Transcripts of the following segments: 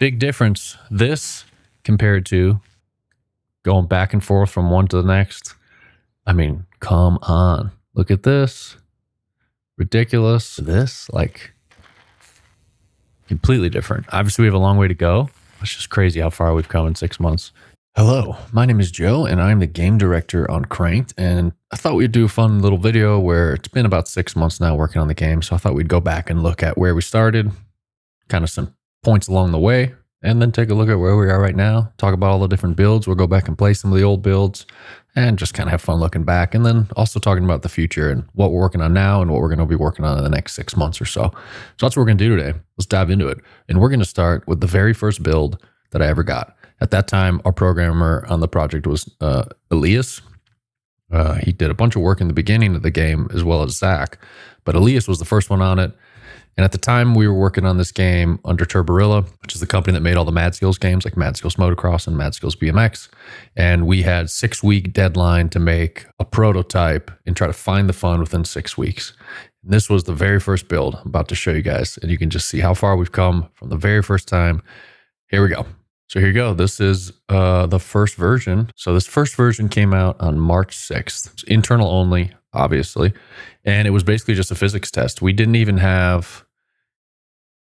Big difference. This compared to going back and forth from one to the next. I mean, come on. Look at this. Ridiculous. This, like, completely different. Obviously, we have a long way to go. It's just crazy how far we've come in 6 months. Hello, my name is Joe, and I'm the game director on Cranked. And I thought we'd do a fun little video where it's been about 6 months now working on the game. So I thought we'd go back and look at where we started, kind of some points along the way, and then take a look at where we are right now. Talk about all the different builds. We'll go back and play some of the old builds and just kind of have fun looking back. And then also talking about the future and what we're working on now and what we're going to be working on in the next 6 months or so. So that's what we're going to do today. Let's dive into it. And we're going to start with the very first build that I ever got. At that time, our programmer on the project was Elias. He did a bunch of work in the beginning of the game as well as Zach, but Elias was the first one on it. And at the time, we were working on this game under Turborilla, which is the company that made all the Mad Skills games like Mad Skills Motocross and Mad Skills BMX. And we had 6-week deadline to make a prototype and try to find the fun within 6 weeks. And this was the very first build I'm about to show you guys. And you can just see how far we've come from the very first time. Here we go. So here you go. This is the first version. So this first version came out on March 6th. It's internal only, obviously. And it was basically just a physics test. We didn't even have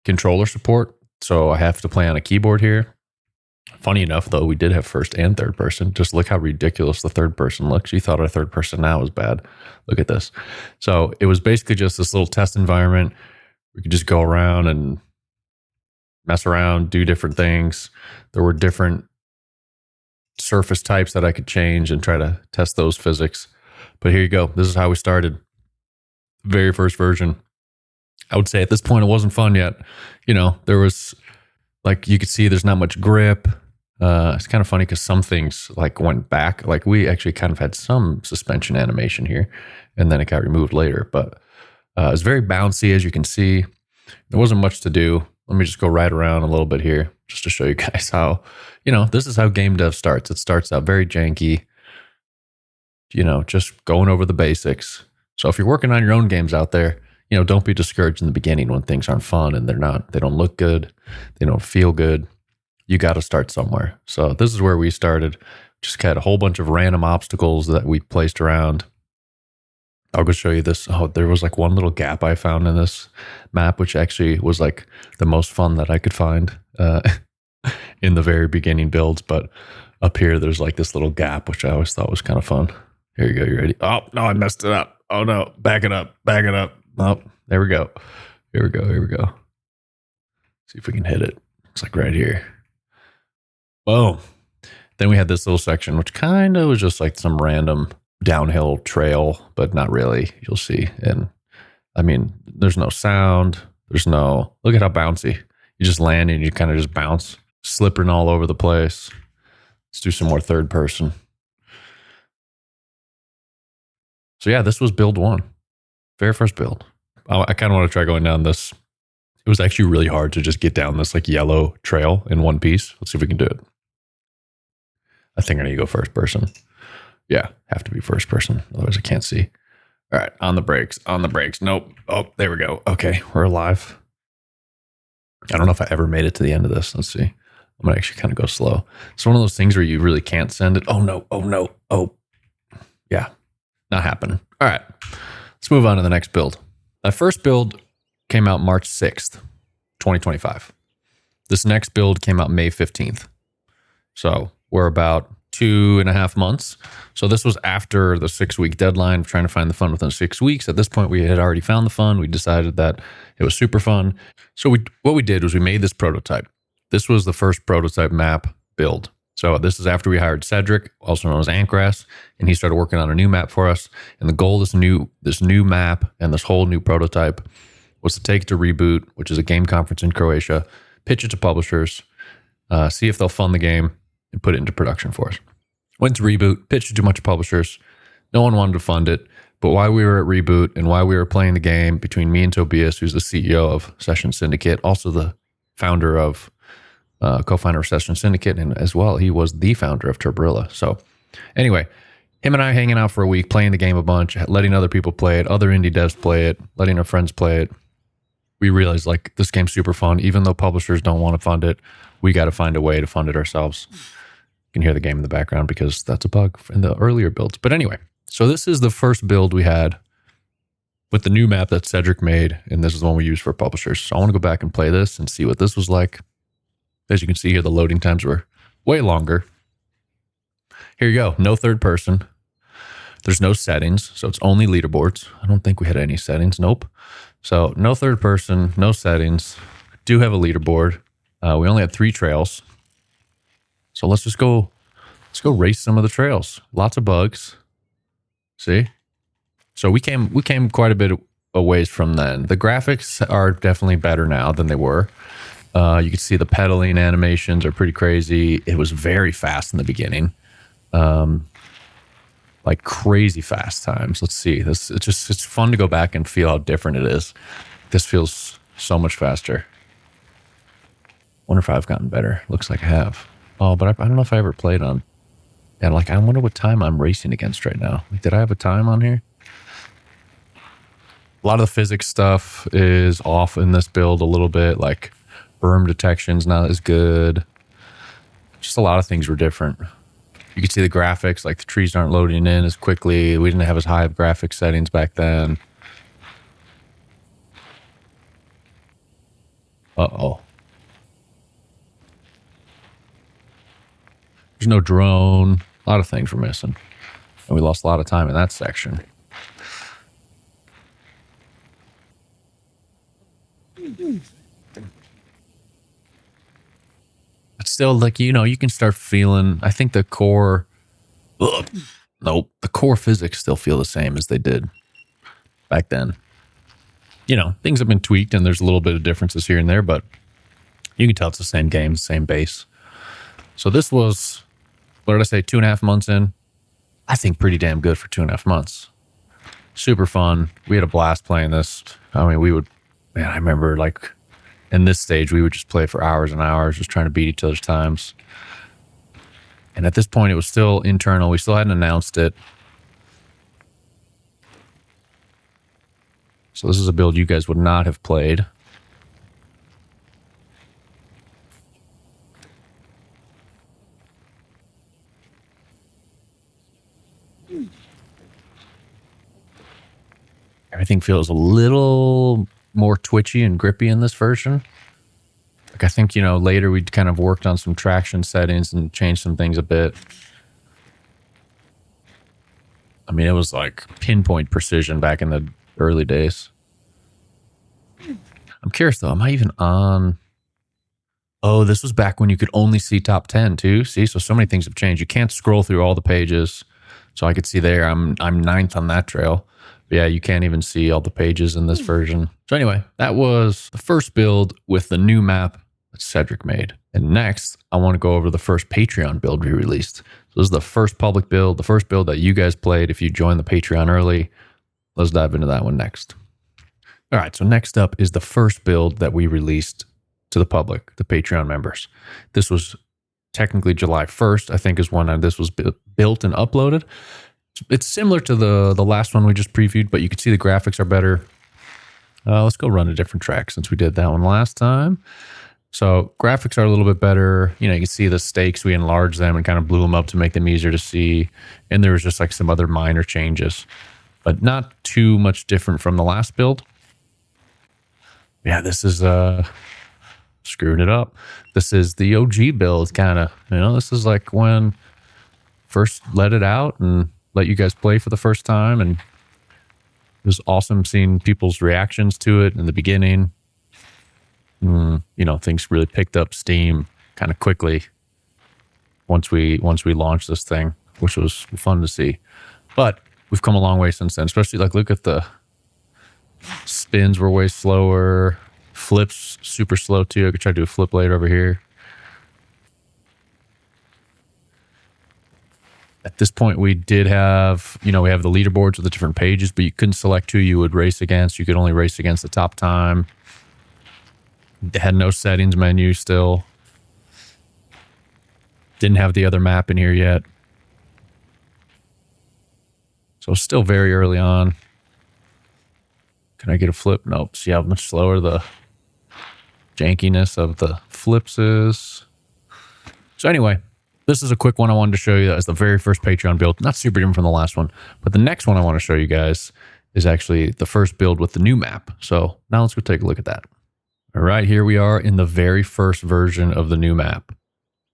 controller support. So I have to play on a keyboard here. Funny enough, though, we did have first and third person. Just look how ridiculous the third person looks. You thought our third person now was bad. Look at this. So it was basically just this little test environment. We could just go around and mess around, do different things. There were different surface types that I could change and try to test those physics. But here you go. This is how we started. Very first version. I would say at this point, it wasn't fun yet. You know, there was, like, you could see there's not much grip. It's kind of funny because some things like went back. Like we actually kind of had some suspension animation here and then it got removed later. But it was very bouncy, as you can see. There wasn't much to do. Let me just go right around a little bit here just to show you guys how, you know, this is how game dev starts. It starts out very janky, you know, just going over the basics. So if you're working on your own games out there, you know, don't be discouraged in the beginning when things aren't fun and they don't look good. They don't feel good. You got to start somewhere. So this is where we started. Just had a whole bunch of random obstacles that we placed around. I'll go show you this. Oh, there was like one little gap I found in this map, which actually was like the most fun that I could find in the very beginning builds. But up here, there's like this little gap, which I always thought was kind of fun. Here you go. You ready? Oh, no, I messed it up. Oh, no. Back it up. Back it up. Oh, there we go. Here we go. Here we go. See if we can hit it. It's like right here. Boom. Then we had this little section, which kind of was just like some random downhill trail, but not really. You'll see. And I mean, there's no sound. There's no, look at how bouncy. You just land and you kind of just bounce, slipping all over the place. Let's do some more third person. So yeah, this was build one. Very first build. I kind of want to try going down this. It was actually really hard to just get down this like yellow trail in one piece. Let's see if we can do it. I think I need to go first person. Yeah, have to be first person. Otherwise I can't see. All right, on the brakes, on the brakes. Nope. Oh, there we go. Okay, we're alive. I don't know if I ever made it to the end of this. Let's see. I'm going to actually kind of go slow. It's one of those things where you really can't send it. Oh, no. Oh, no. Oh, yeah. Not happening. All right, let's move on to the next build. My first build came out March 6th, 2025. This next build came out May 15th. So we're about 2.5 months. So this was after the 6-week deadline of trying to find the fun within 6 weeks. At this point, we had already found the fun. We decided that it was super fun. So what we did was we made this prototype. This was the first prototype map build. So this is after we hired Cedric, also known as Antgrass, and he started working on a new map for us. And the goal of this new map and this whole new prototype was to take it to Reboot, which is a game conference in Croatia, pitch it to publishers, see if they'll fund the game, and put it into production for us. Went to Reboot, pitched it to a bunch of publishers. No one wanted to fund it. But while we were at Reboot and while we were playing the game between me and Tobias, who's the CEO of Session Syndicate, also the founder of co-founder of Session Syndicate, and as well, he was the founder of Turborilla. So anyway, him and I hanging out for a week, playing the game a bunch, letting other people play it, other indie devs play it, letting our friends play it. we realized like this game's super fun. Even though publishers don't want to fund it, we got to find a way to fund it ourselves. You can hear the game in the background because that's a bug in the earlier builds. But anyway, so this is the first build we had with the new map that Cedric made, and this is the one we use for publishers. So I want to go back and play this and see what this was like. As you can see here, the loading times were way longer. Here you go. No third person. There's no settings, so it's only leaderboards. I don't think we had any settings. Nope. So no third person, no settings. Do have a leaderboard. We only had 3 trails. So let's go race some of the trails. Lots of bugs. See? So we came quite a bit a ways from then. The graphics are definitely better now than they were. You can see the pedaling animations are pretty crazy. It was very fast in the beginning. Like crazy fast times. Let's see. It's fun to go back and feel how different it is. This feels so much faster. Wonder if I've gotten better. Looks like I have. Oh, but I don't know if I ever played on. Yeah, like I wonder what time I'm racing against right now. Like, did I have a time on here? A lot of the physics stuff is off in this build a little bit. Like berm detection's not as good. Just a lot of things were different. You can see the graphics, like the trees aren't loading in as quickly. We didn't have as high of graphics settings back then. Uh-oh. There's no drone. A lot of things were missing. And we lost a lot of time in that section. But still, like, you know, you can start feeling, I think the core, nope, the core physics still feel the same as they did back then. You know, things have been tweaked and there's a little bit of differences here and there, but you can tell it's the same game, same base. So this was, what did I say, 2.5 months in? I think pretty damn good for 2.5 months. Super fun. We had a blast playing this. I mean, I remember like in this stage, we would just play for hours and hours, just trying to beat each other's times. And at this point, it was still internal. We still hadn't announced it. So this is a build you guys would not have played. Everything feels a little more twitchy and grippy in this version. Like I think, you know, later we kind of worked on some traction settings and changed some things a bit. I mean, it was like pinpoint precision back in the early days. I'm curious though, am I even on? Oh, this was back when you could only see top 10 too. See, so many things have changed. You can't scroll through all the pages. So I could see there, I'm 9th on that trail. But yeah, you can't even see all the pages in this version. So anyway, that was the first build with the new map that Cedric made. And next, I want to go over the first Patreon build we released. So this is the first public build, the first build that you guys played if you joined the Patreon early. Let's dive into that one next. All right, so next up is the first build that we released to the public, the Patreon members. This was technically July 1st, I think is when this was built and uploaded. It's similar to the last one we just previewed, but you can see the graphics are better. Let's go run a different track since we did that one last time. So graphics are a little bit better. You know, you can see the stakes. We enlarged them and kind of blew them up to make them easier to see. And there was just like some other minor changes, but not too much different from the last build. Yeah, this is screwing it up. This is the OG build, kind of. You know, this is like when first let it out and let you guys play for the first time, and it was awesome seeing people's reactions to it in the beginning. You know, things really picked up steam kind of quickly once we launched this thing, which was fun to see. But we've come a long way since then, especially like look at the spins were way slower. Flips super slow too. I could try to do a flip later over here. At this point, we did have, you know, we have the leaderboards with the different pages, but you couldn't select who you would race against. You could only race against the top time. They had no settings menu still. Didn't have the other map in here yet. So still very early on. Can I get a flip? Nope. See how much slower the jankiness of the flips is. So anyway, this is a quick one I wanted to show you as the very first Patreon build. Not super different from the last one, but the next one I want to show you guys is actually the first build with the new map. So now let's go take a look at that. All right, here we are in the very first version of the new map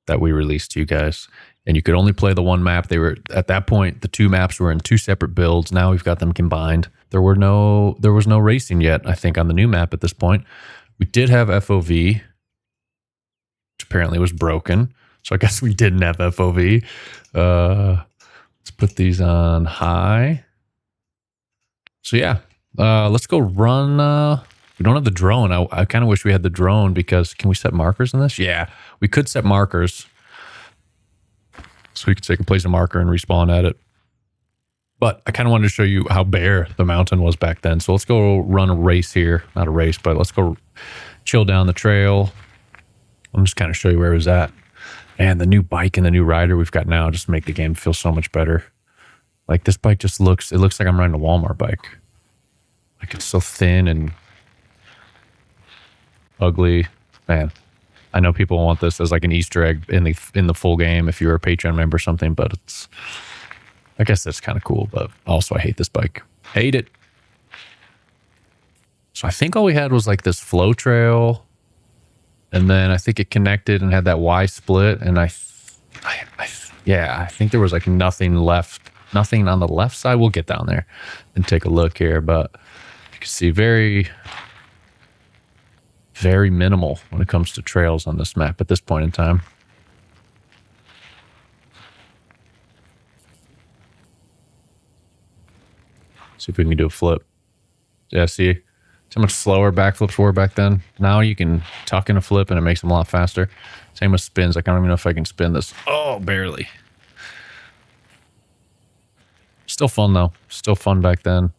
that we released to you guys. And you could only play the one map. They were, at that point, the two maps were in two separate builds. Now we've got them combined. There was no racing yet, I think, on the new map at this point. We did have FOV, which apparently was broken. So I guess we didn't have FOV. Let's put these on high. So yeah, let's go run. We don't have the drone. I kind of wish we had the drone because can we set markers in this? Yeah, we could set markers. So we could take a place a marker and respawn at it. But I kind of wanted to show you how bare the mountain was back then. So let's go run a race here. Not a race, but let's go chill down the trail. I'll just kind of show you where it was at. And the new bike and the new rider we've got now just make the game feel so much better. Like this bike just looks, it looks like I'm riding a Walmart bike. Like it's so thin and ugly. Man, I know people want this as like an Easter egg in the full game if you're a Patreon member or something, but it's, I guess that's kind of cool, but also I hate this bike. Hate it. So I think all we had was like this flow trail, and then I think it connected and had that Y split, and yeah, I think there was like nothing left, nothing on the left side. We'll get down there and take a look here, but you can see very minimal when it comes to trails on this map at this point in time. See if we can do a flip. Yeah, see how much slower backflips were back then? Now you can tuck in a flip and it makes them a lot faster. Same with spins. Like, I don't even know if I can spin this. Oh, barely. Still fun though. Still fun back then.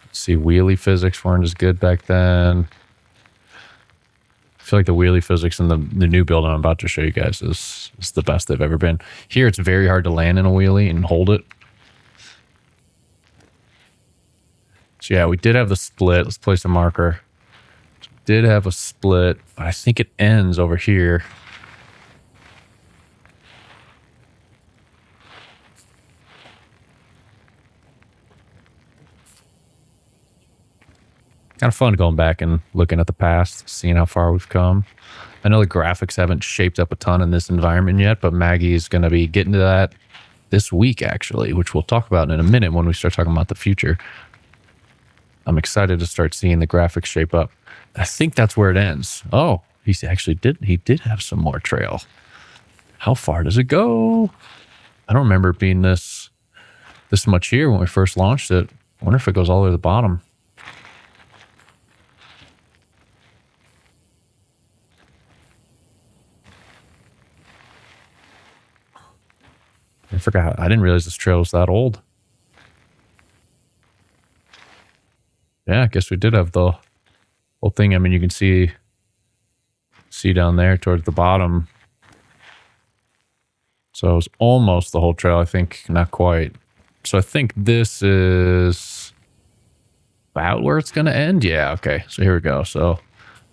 Let's see, wheelie physics weren't as good back then. I feel like the wheelie physics in the new build I'm about to show you guys is the best they've ever been. Here, it's very hard to land in a wheelie and hold it. So yeah, we did have the split. Let's place a marker. Did have a split, but I think it ends over here. Kind of fun going back and looking at the past, seeing how far we've come. I know the graphics haven't shaped up a ton in this environment yet, but Maggie is going to be getting to that this week, actually, which we'll talk about in a minute when we start talking about the future. I'm excited to start seeing the graphics shape up. I think that's where it ends. Oh, he did have some more trail. How far does it go? I don't remember it being this much here when we first launched it. I wonder if it goes all the way to the bottom. I forgot. I didn't realize this trail was that old. Yeah, I guess we did have the whole thing. I mean, you can see down there towards the bottom. So it was almost the whole trail, I think. Not quite. So I think this is about where it's going to end. Yeah, okay. So here we go. So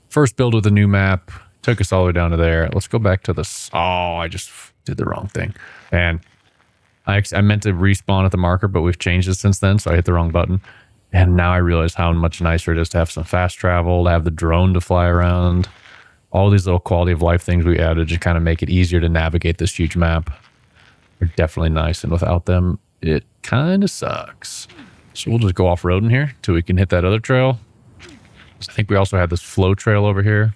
first build with the new map. Took us all the way down to there. Let's go back to this. Oh, I just did the wrong thing. And I meant to respawn at the marker, but we've changed it since then, so I hit the wrong button. And now I realize how much nicer it is to have some fast travel, to have the drone to fly around. All these little quality of life things we added to kind of make it easier to navigate this huge map are definitely nice. And without them, it kind of sucks. So we'll just go off-roading here till we can hit that other trail. I think we also had this flow trail over here.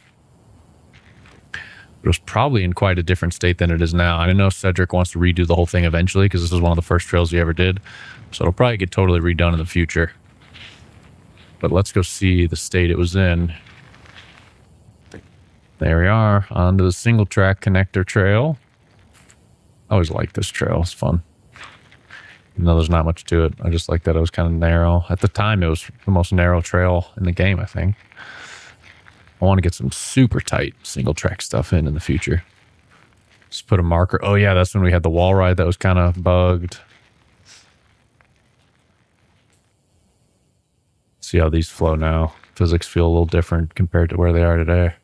It was probably in quite a different state than it is now. I know Cedric wants to redo the whole thing eventually because this is one of the first trails he ever did. So it'll probably get totally redone in the future. But let's go see the state it was in. There we are, onto the single track connector trail. I always like this trail, it's fun. Even though there's not much to it, I just like that it was kind of narrow. At the time, it was the most narrow trail in the game, I think. I want to get some super tight single track stuff in the future. Just put a marker. Oh yeah, that's when we had the wall ride that was kind of bugged. See how these flow now. Physics feel a little different compared to where they are today.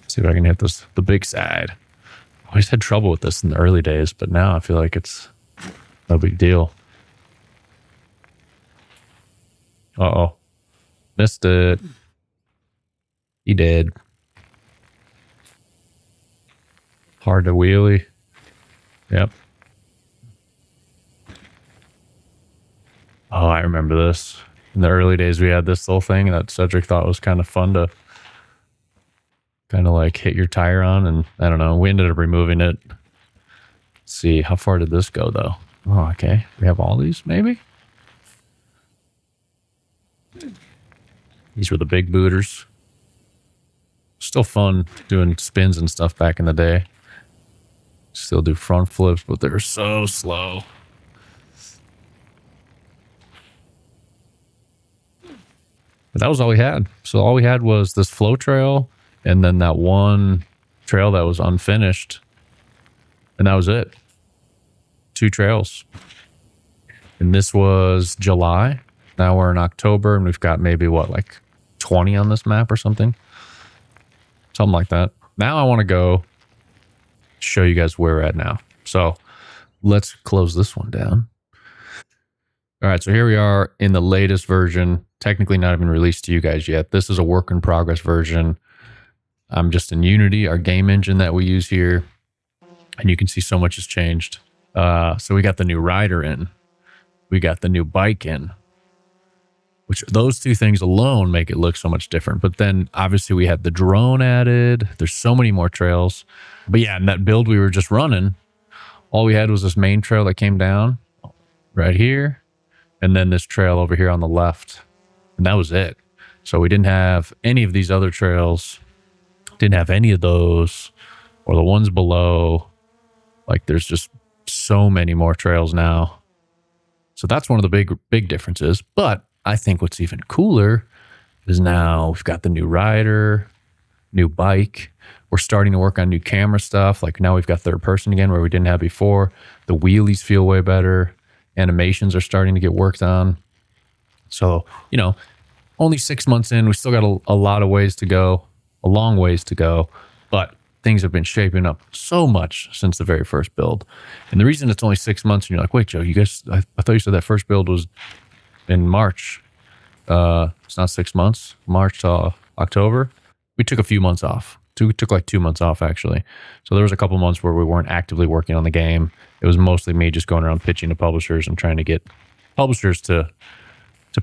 See if I can hit this, the big side. Always had trouble with this in the early days, but now I feel like it's no big deal. Uh-oh. Missed it. He did. Hard to wheelie. Yep. Oh, I remember this. In the early days, we had this little thing that Cedric thought was kind of fun to kind of like hit your tire on, and I don't know, we ended up removing it. Let's see, how far did this go though? Oh, okay. We have all these, maybe? These were the big booters. Still fun doing spins and stuff back in the day. Still do front flips, but they're so slow. But that was all we had. So all we had was this flow trail, and then that one trail that was unfinished. And that was it. 2 trails. And this was July. Now we're in October, and we've got maybe, what, like 20 on this map or something? Something like that. Now I want to go show you guys where we're at now. So let's close this one down. All right, so here we are in the latest version. Technically not even released to you guys yet. This is a work in progress version. I'm just in Unity, our game engine that we use here. And you can see so much has changed. So we got the new rider in. We got the new bike in. Which those 2 things alone make it look so much different. But then obviously we had the drone added. There's so many more trails. But yeah, in that build we were just running, all we had was this main trail that came down right here. And then this trail over here on the left. And that was it. So we didn't have any of these other trails. Didn't have any of those or the ones below. Like there's just so many more trails now. So that's one of the big differences. But I think what's even cooler is now we've got the new rider, new bike. We're starting to work on new camera stuff. Like now we've got third person again where we didn't have before. The wheelies feel way better. Animations are starting to get worked on. So, you know, only 6 months in, we still got a lot of ways to go, a long ways to go, but things have been shaping up so much since the very first build. And the reason it's only 6 months, and you're like, wait, Joe, you guys, I thought you said that first build was in March. It's not 6 months, March to October. We took a few months off. We took like 2 months off actually. So there was a couple months where we weren't actively working on the game. It was mostly me just going around pitching to publishers and trying to get publishers to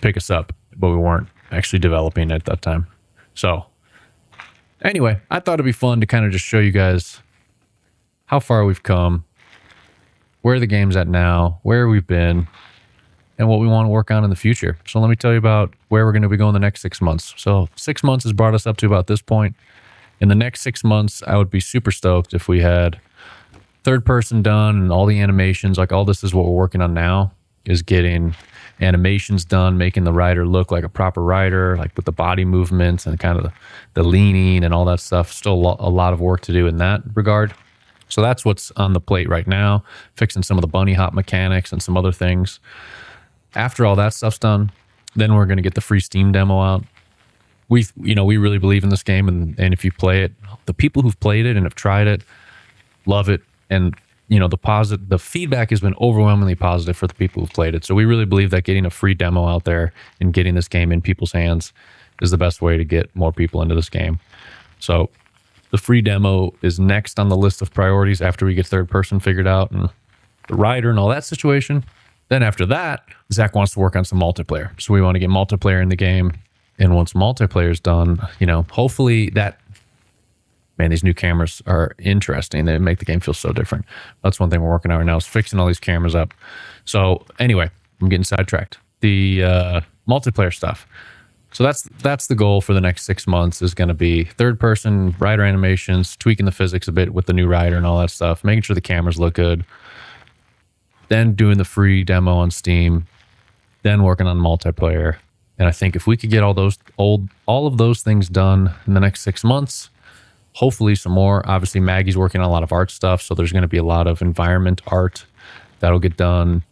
pick us up, but we weren't actually developing at that time. So anyway, I thought it'd be fun to kind of just show you guys how far we've come, where the game's at now, where we've been, and what we want to work on in the future. So let me tell you about where we're going to be going the next 6 months. So 6 months has brought us up to about this point. In the next 6 months, I would be super stoked if we had third person done and all the animations. Like all this is what we're working on now, is getting animations done, making the rider look like a proper rider, like with the body movements and kind of the leaning and all that stuff. Still a lot of work to do in that regard. So that's what's on the plate right now, fixing some of the bunny hop mechanics and some other things. After all that stuff's done, then we're going to get the free Steam demo out. We really believe in this game, and if you play it, the people who've played it and have tried it love it. And the feedback has been overwhelmingly positive for the people who've played it. So we really believe that getting a free demo out there and getting this game in people's hands is the best way to get more people into this game. So the free demo is next on the list of priorities after we get third person figured out and the rider and all that situation. Then after that, Zach wants to work on some multiplayer. So we want to get multiplayer in the game. And once multiplayer is done, hopefully these new cameras are interesting. They make the game feel so different. That's one thing we're working on right now, is fixing all these cameras up. So anyway, I'm getting sidetracked. The multiplayer stuff. So that's the goal for the next 6 months, is going to be third person rider animations, tweaking the physics a bit with the new rider and all that stuff, making sure the cameras look good. Then doing the free demo on Steam, then working on multiplayer. And I think if we could get all of those things done in the next 6 months, hopefully some more. Obviously, Maggie's working on a lot of art stuff, so there's going to be a lot of environment art that'll get done.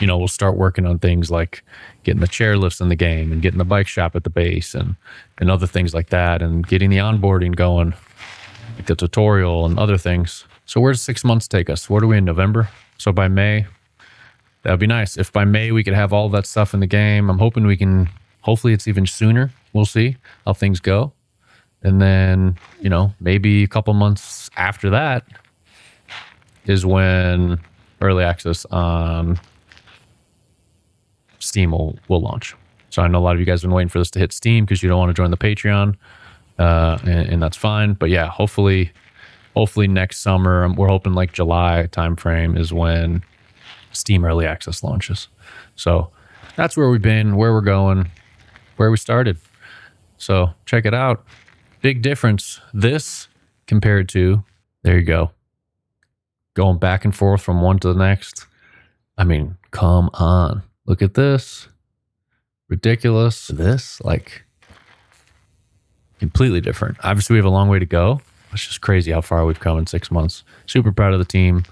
We'll start working on things like getting the chairlifts in the game and getting the bike shop at the base and other things like that, and getting the onboarding going, like the tutorial and other things. So where does 6 months take us? What are we in, November? So by May, that'd be nice. If by May we could have all that stuff in the game, I'm hoping we can, hopefully it's even sooner. We'll see how things go. And then, maybe a couple months after that is when early access on Steam will launch. So I know a lot of you guys have been waiting for this to hit Steam because you don't want to join the Patreon, and that's fine. But yeah, hopefully next summer, we're hoping like July timeframe is when Steam early access launches. So that's where we've been, where we're going, where we started. So check it out. Big difference. This compared to, there you go, going back and forth from one to the next. I mean, come on. Look at this. Ridiculous. This, like, completely different. Obviously, we have a long way to go. It's just crazy how far we've come in 6 months. Super proud of the team.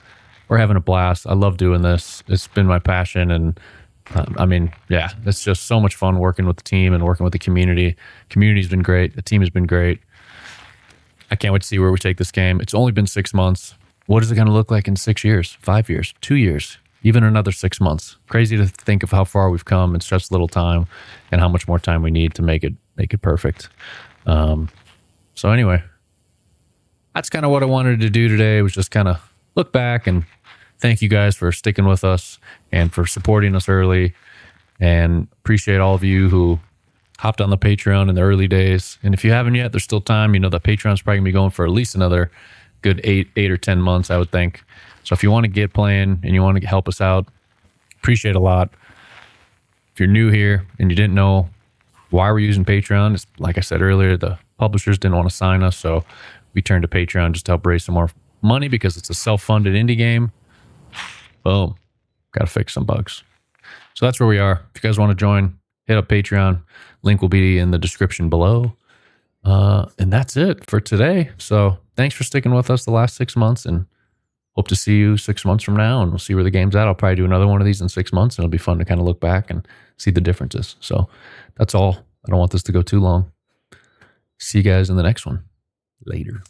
We're having a blast. I love doing this. It's been my passion. And yeah, it's just so much fun working with the team and working with the community. Community's been great. The team has been great. I can't wait to see where we take this game. It's only been 6 months. What is it going to look like in 6 years, 5 years, 2 years, even another 6 months? Crazy to think of how far we've come in such little time and how much more time we need to make it perfect. So anyway, that's kind of what I wanted to do today, was just kind of look back and thank you guys for sticking with us and for supporting us early, and appreciate all of you who hopped on the Patreon in the early days. And if you haven't yet, there's still time. The Patreon's probably gonna be going for at least another good eight or 10 months, I would think. So if you want to get playing and you want to help us out, appreciate a lot. If you're new here and you didn't know why we're using Patreon, it's like I said earlier, the publishers didn't want to sign us, so we turned to Patreon just to help raise some more money because it's a self-funded indie game. Boom. Got to fix some bugs. So that's where we are. If you guys want to join, hit up Patreon. Link will be in the description below. And that's it for today. So thanks for sticking with us the last 6 months, and hope to see you 6 months from now, and we'll see where the game's at. I'll probably do another one of these in 6 months, and it'll be fun to kind of look back and see the differences. So that's all. I don't want this to go too long. See you guys in the next one. Later.